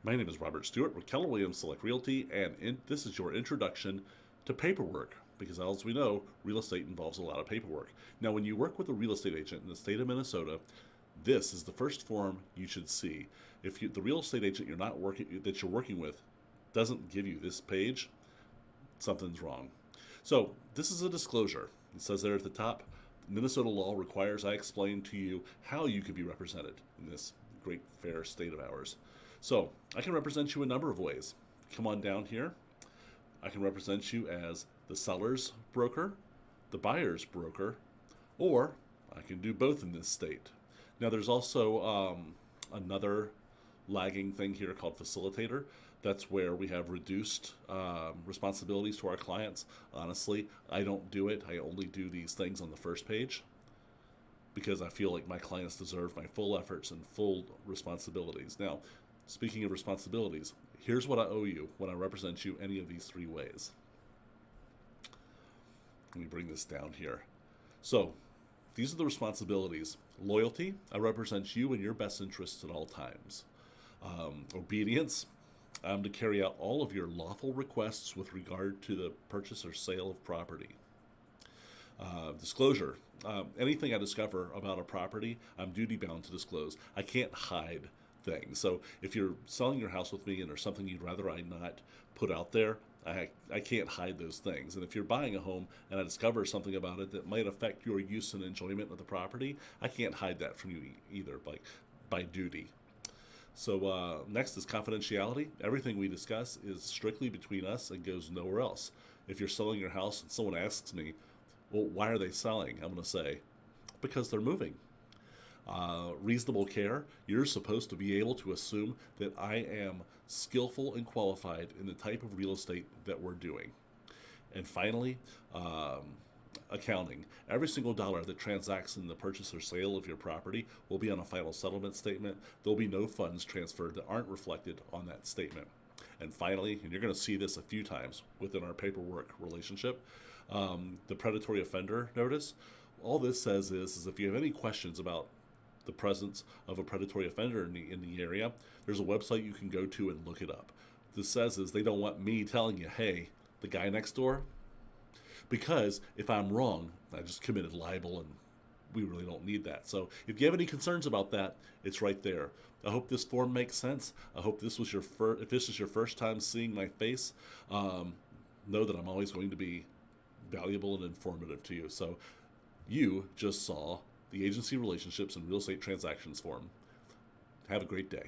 My name is Robert Stewart with Keller Williams Select Realty, and this is your introduction to paperwork. Because as we know, real estate involves a lot of paperwork. Now, when you work with a real estate agent in the state of Minnesota, this is the first form you should see. If the real estate agent you're working with doesn't give you this page, something's wrong. So this is a disclosure. It says there at the top, Minnesota law requires I explain to you how you can be represented in this great fair state of ours. So I can represent you a number of ways. Come on down here. I can represent you as the seller's broker, the buyer's broker, or I can do both in this state. Now, there's also another lagging thing here called facilitator. That's where we have reduced responsibilities to our clients. Honestly, I don't do it. I only do these things on the first page because I feel like my clients deserve my full efforts and full responsibilities. Now, speaking of responsibilities, here's what I owe you when I represent you any of these three ways. Let me bring this down here. So, these are the responsibilities. Loyalty, I represent you and your best interests at all times. Obedience, I'm to carry out all of your lawful requests with regard to the purchase or sale of property. Disclosure, anything I discover about a property, I'm duty bound to disclose. I can't hide things. So if you're selling your house with me and there's something you'd rather I not put out there, I can't hide those things. And if you're buying a home and I discover something about it that might affect your use and enjoyment of the property, I can't hide that from you either by duty. So next is confidentiality. Everything we discuss is strictly between us and goes nowhere else. If you're selling your house and someone asks me, well, why are they selling? I'm going to say, because they're moving. Reasonable care, you're supposed to be able to assume that I am skillful and qualified in the type of real estate that we're doing. And finally, accounting. Every single dollar that transacts in the purchase or sale of your property will be on a final settlement statement. There'll be no funds transferred that aren't reflected on that statement. And finally, and you're going to see this a few times within our paperwork relationship, the predatory offender notice. All this says is if you have any questions about the presence of a predatory offender in the area, there's a website you can go to and look it up. This says is they don't want me telling you, hey, the guy next door, because if I'm wrong, I just committed libel and we really don't need that. So if you have any concerns about that, it's right there. I hope this form makes sense. I hope this was if this is your first time seeing my face, know that I'm always going to be valuable and informative to you. So you just saw the Agency Relationships and Real Estate Transactions form. Have a great day.